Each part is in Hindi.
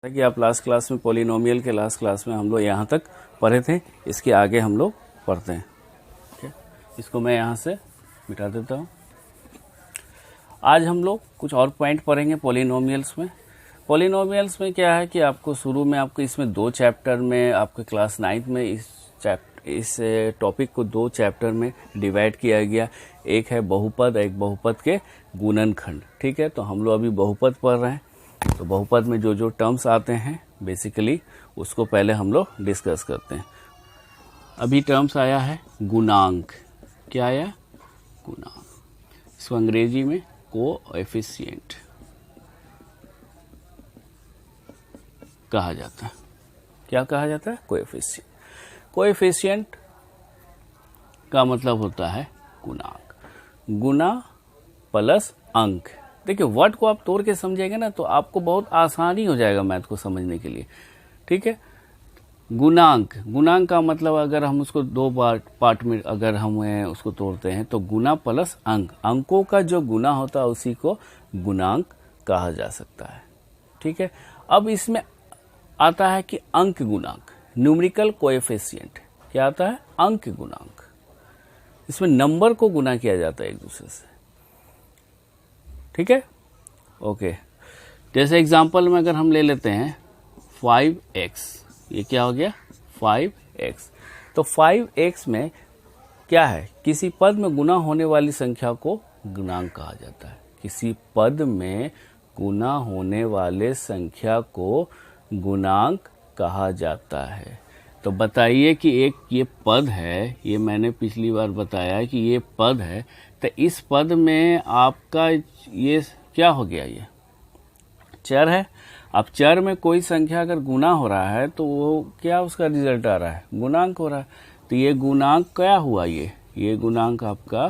कि आप लास्ट क्लास में पॉलिनोमियल के लास्ट क्लास में हम लोग यहाँ तक पढ़े थे। इसके आगे हम लोग पढ़ते हैं। ठीक है, इसको मैं यहाँ से मिटा देता हूँ। आज हम लोग कुछ और पॉइंट पढ़ेंगे पॉलिनोमियल्स में। पॉलिनोमियल्स में क्या है कि आपको शुरू में आपको इसमें दो चैप्टर में आपके क्लास 9 में इस टॉपिक को दो चैप्टर में डिवाइड किया गया। एक है बहुपद, एक बहुपद के गुणनखंड। ठीक है, तो हम लोग अभी बहुपद पढ़ रहे हैं। तो बहुपद में जो जो टर्म्स आते हैं बेसिकली उसको पहले हम लोग डिस्कस करते हैं। अभी टर्म्स आया है गुणांक। क्या आया? गुणांक। इसको अंग्रेजी में कोएफिशिएंट कहा जाता है। क्या कहा जाता है? कोएफिशिएंट। कोएफिशिएंट का मतलब होता है गुणांक। गुना प्लस अंक। देखिए, वर्ड को आप तोड़ के समझेंगे ना तो आपको बहुत आसानी हो जाएगा मैथ को समझने के लिए। ठीक है, गुणांक। गुणांक का मतलब अगर हम उसको दो पार्ट में अगर हम उसको तोड़ते हैं तो गुना प्लस अंक, अंकों का जो गुना होता है उसी को गुणांक कहा जा सकता है। ठीक है, अब इसमें आता है कि अंक गुणांक, न्यूमेरिकल कोएफिशिएंट। क्या आता है? अंक गुणांक। इसमें नंबर को गुना किया जाता है एक दूसरे से। ठीक है, ओके। जैसे एग्जांपल में अगर हम ले लेते हैं 5x, ये क्या हो गया? 5x। तो 5x में क्या है? किसी पद में गुना होने वाली संख्या को गुणांक कहा जाता है। किसी पद में गुना होने वाले संख्या को गुणांक कहा जाता है। तो बताइए कि एक ये पद है, ये मैंने पिछली बार बताया कि ये पद है, तो इस पद में आपका ये क्या हो गया? ये चर है। अब चर में कोई संख्या अगर गुना हो रहा है तो वो क्या उसका रिजल्ट आ रहा है? गुणांक हो रहा है। तो ये गुणांक क्या हुआ? ये गुणांक आपका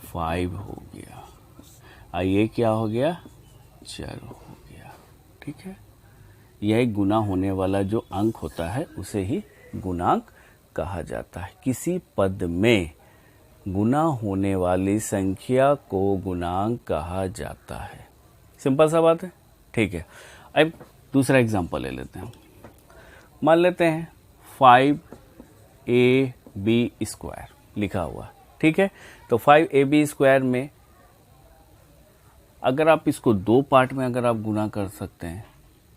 5 हो गया। और ये क्या हो गया? चर हो गया। ठीक है, यह गुना होने वाला जो अंक होता है उसे ही गुणांक कहा जाता है। किसी पद में गुना होने वाली संख्या को गुणांक कहा जाता है। सिंपल सा बात है। ठीक है, अब दूसरा एग्जांपल ले लेते हैं। मान लेते हैं 5ab² लिखा हुआ। ठीक है, तो 5ab² में अगर आप इसको दो पार्ट में अगर आप गुना कर सकते हैं,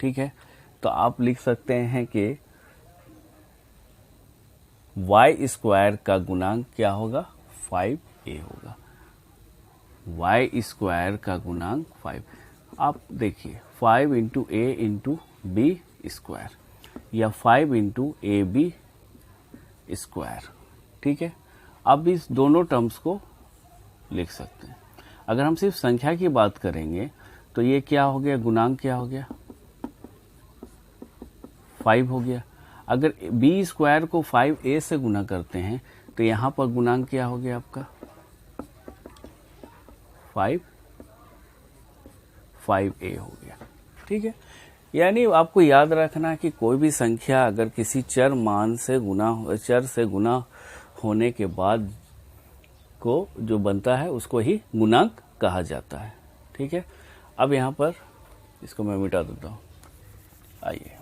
ठीक है, तो आप लिख सकते हैं कि y² का गुणांक क्या होगा? 5a होगा। y² का गुणांक 5। आप देखिए 5 into a into b square या 5 इंटू ab²। ठीक है, अब इस दोनों टर्म्स को लिख सकते हैं। अगर हम सिर्फ संख्या की बात करेंगे तो ये क्या हो गया? गुणांक क्या हो गया? 5 हो गया। अगर b² को 5a से गुना करते हैं तो यहाँ पर गुणांक क्या हो गया आपका? 5a हो गया। ठीक है, यानी आपको याद रखना कि कोई भी संख्या अगर किसी चर से गुना होने के बाद को जो बनता है उसको ही गुणांक कहा जाता है। ठीक है, अब यहाँ पर इसको मैं मिटा देता हूँ। आइए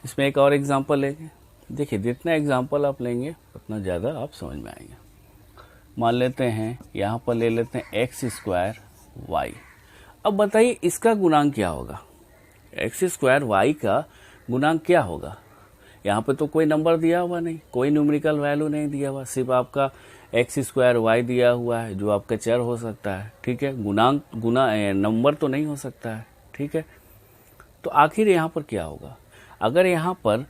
इसमें एक और एग्जांपल लेंगे। देखिए, जितना एग्जांपल आप लेंगे उतना ज़्यादा आप समझ में आएंगे। मान लेते हैं यहाँ पर ले लेते हैं x² y। अब बताइए इसका गुणांक क्या होगा? x² y का गुणांक क्या होगा? यहाँ पे तो कोई नंबर दिया हुआ नहीं, कोई न्यूमेरिकल वैल्यू नहीं दिया हुआ, सिर्फ आपका x² y दिया हुआ है जो आपका चर हो सकता है। ठीक है, नंबर तो नहीं हो सकता है। ठीक है, तो आखिर यहाँ पर क्या होगा? अगर यहाँ पर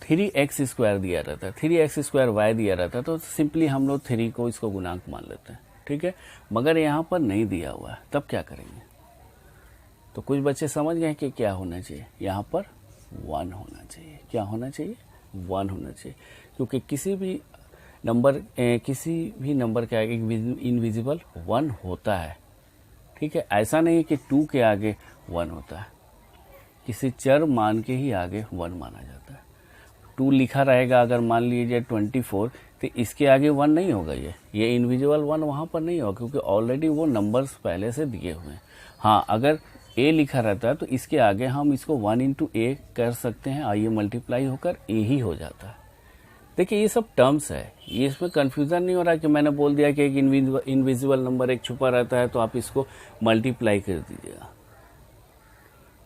3x² दिया रहता है, 3x² y दिया रहता है तो सिंपली हम लोग 3 को इसको गुणांक मान लेते हैं। ठीक है, मगर यहाँ पर नहीं दिया हुआ है, तब क्या करेंगे? तो कुछ बच्चे समझ गए कि क्या होना चाहिए? यहाँ पर 1 होना चाहिए। क्या होना चाहिए? 1 होना चाहिए, क्योंकि किसी भी नंबर के आगे इनविजिबल 1 होता है। ठीक है, ऐसा नहीं है कि 2 के आगे 1 होता है। किसी चर मान के ही आगे 1 माना जाता है। 2 लिखा रहेगा, अगर मान लीजिए 24, तो इसके आगे 1 नहीं होगा। ये इनविजिबल 1 वहाँ पर नहीं होगा, क्योंकि ऑलरेडी वो नंबर्स पहले से दिए हुए हैं। हाँ, अगर a लिखा रहता है तो इसके आगे हम इसको 1 इंटू a कर सकते हैं, आइए मल्टीप्लाई होकर a ही हो जाता है। देखिए ये सब टर्म्स है, ये इसमें कंफ्यूजन नहीं हो रहा कि मैंने बोल दिया कि एक इनविजिबल नंबर एक छुपा रहता है तो आप इसको मल्टीप्लाई कर दीजिएगा,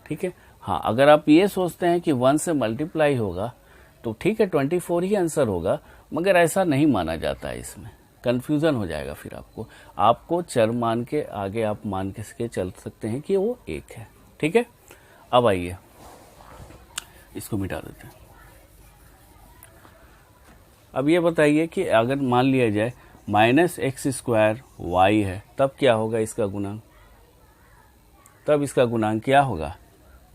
ठीक है। हाँ, अगर आप ये सोचते हैं कि 1 से मल्टीप्लाई होगा तो ठीक है 24 ही आंसर होगा, मगर ऐसा नहीं माना जाता है, इसमें कंफ्यूजन हो जाएगा। फिर आपको चर मान के आगे आप मान के चल सकते हैं कि वो 1 है, ठीक है। अब आइए इसको मिटा देते हैं। अब ये बताइए कि अगर मान लिया जाए -x² y है, तब क्या होगा इसका गुणांक? तब इसका गुणांक क्या होगा?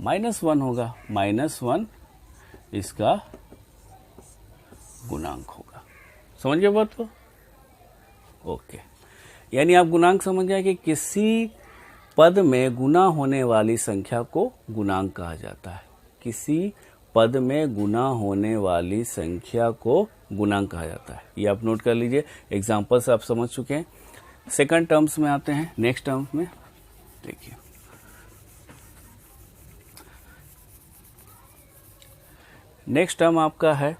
-1 होगा। -1 इसका गुणांक होगा। समझ गए बात को? ओके, यानी आप गुणांक समझ गए कि किसी पद में गुना होने वाली संख्या को गुणांक कहा जाता है। किसी पद में गुना होने वाली संख्या को गुणांक कहा जाता है। ये आप नोट कर लीजिए, एग्जाम्पल से आप समझ चुके हैं। सेकंड टर्म्स में आते हैं, नेक्स्ट टर्म्स में देखिए। नेक्स्ट टर्म आपका है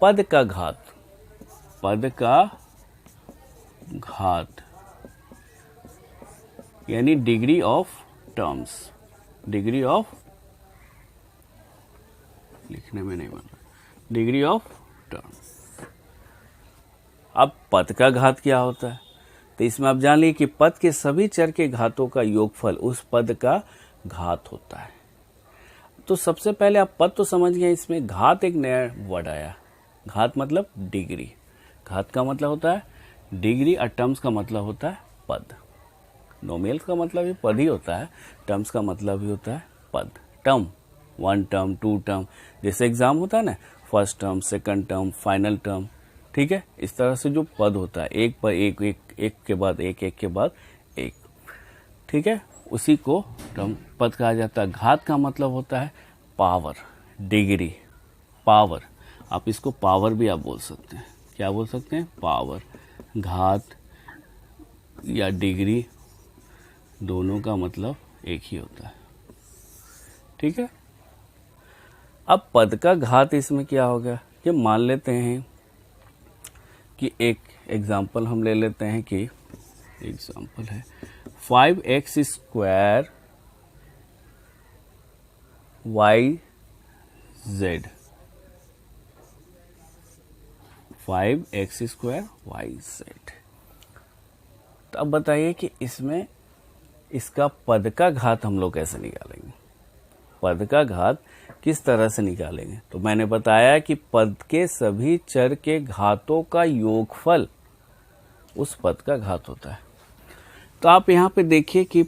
पद का घात। पद का घात यानी degree of terms. Degree of, लिखने में नहीं बन रहा, डिग्री ऑफ टर्म। अब पद का घात क्या होता है? तो इसमें आप जान लीजिए कि पद के सभी चर के घातों का योगफल उस पद का घात होता है। तो सबसे पहले आप पद तो समझ गए, इसमें घात एक नया वर्ड आया। घात मतलब डिग्री। घात का मतलब होता है डिग्री और टर्म्स का मतलब होता है पद। नोमिनल्स का मतलब भी पद ही होता है, टर्म्स का मतलब भी होता है पद। टर्म 1 टर्म 2 टर्म, जैसे एग्जाम होता है ना, first term second term final term, ठीक है। इस तरह से जो पद होता है एक पर एक, एक के बाद एक, एक के बाद एक, ठीक है, उसी को टर्म पद कहा जाता है। घात का मतलब होता है पावर, डिग्री, पावर। आप इसको पावर भी आप बोल सकते हैं। क्या बोल सकते हैं? पावर। घात या डिग्री दोनों का मतलब एक ही होता है, ठीक है। अब पद का घात इसमें क्या होगा कि मान लेते हैं कि एक एग्जाम्पल हम ले लेते हैं कि एग्जाम्पल है 5x² yz। 5x² yz। तो अब बताइए कि इसमें इसका पद का घात हम लोग कैसे निकालेंगे? पद का घात किस तरह से निकालेंगे? तो मैंने बताया कि पद के सभी चर के घातों का योगफल उस पद का घात होता है। तो आप यहाँ पे देखिए कि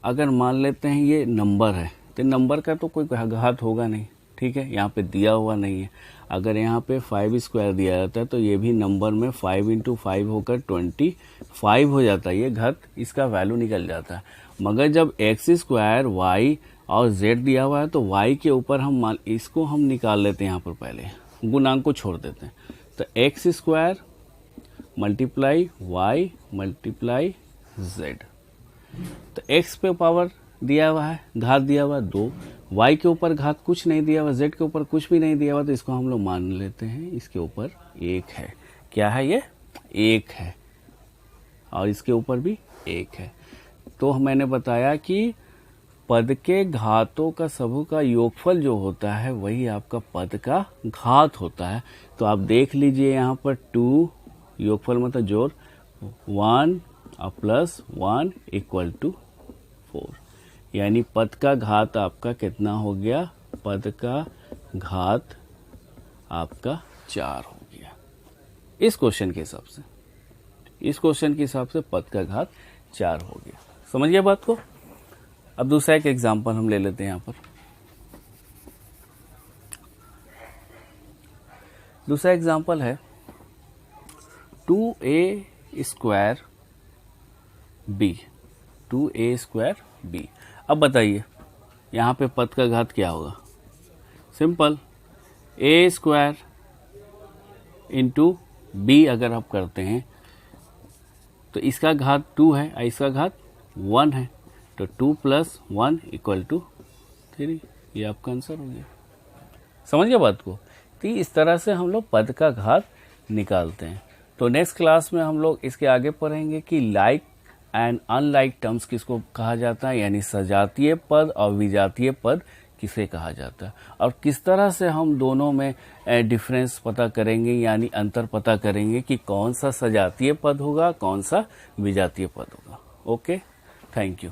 अगर मान लेते हैं ये नंबर है, तो नंबर का तो कोई घात होगा नहीं, ठीक है, यहाँ पे दिया हुआ नहीं है। अगर यहाँ पे 5² दिया जाता है तो ये भी नंबर में 5 इंटू 5 होकर 25 हो जाता है, ये घात इसका वैल्यू निकल जाता है। मगर जब x² y और z दिया हुआ है तो y के ऊपर हम इसको हम निकाल लेते हैं, यहाँ पर पहले गुणांक को छोड़ देते हैं। तो x² multiply y multiply z। तो x पे पावर दिया हुआ है, घात दिया हुआ है 2, y के ऊपर घात कुछ नहीं दिया हुआ, z के ऊपर कुछ भी नहीं दिया हुआ, तो इसको हम लोग मान लेते हैं इसके ऊपर 1 है। क्या है ये? 1 है। और इसके ऊपर भी 1 है। तो मैंने बताया कि पद के घातों का सबों का योगफल जो होता है वही आपका पद का घात होता है। तो आप देख लीजिए यहाँ पर 2 योगफल मतलब जोड़ 1 और प्लस 1 इक्वल टू 4, यानी पद का घात आपका कितना हो गया? पद का घात आपका 4 हो गया। इस क्वेश्चन के हिसाब से, इस क्वेश्चन के हिसाब से पद का घात 4 हो गया। समझ गया बात को? अब दूसरा एक एग्जांपल हम ले लेते हैं। यहाँ पर दूसरा एग्जांपल है 2a² b। 2a² b। अब बताइए यहाँ पे पद का घात क्या होगा? सिंपल, a² इंटू b अगर आप करते हैं तो इसका घात 2 है और इसका घात 1 है। तो 2 + 1 = 3, ये आपका आंसर हो गया। समझ गया बात को? तो इस तरह से हम लोग पद का घात निकालते हैं। तो नेक्स्ट क्लास में हम लोग इसके आगे पढ़ेंगे कि लाइक एंड अनलाइक टर्म्स किसको कहा जाता है, यानी सजातीय पद और विजातीय पद किसे कहा जाता है, और किस तरह से हम दोनों में डिफरेंस पता करेंगे, यानी अंतर पता करेंगे कि कौन सा सजातीय पद होगा, कौन सा विजातीय पद होगा। Okay, thank you.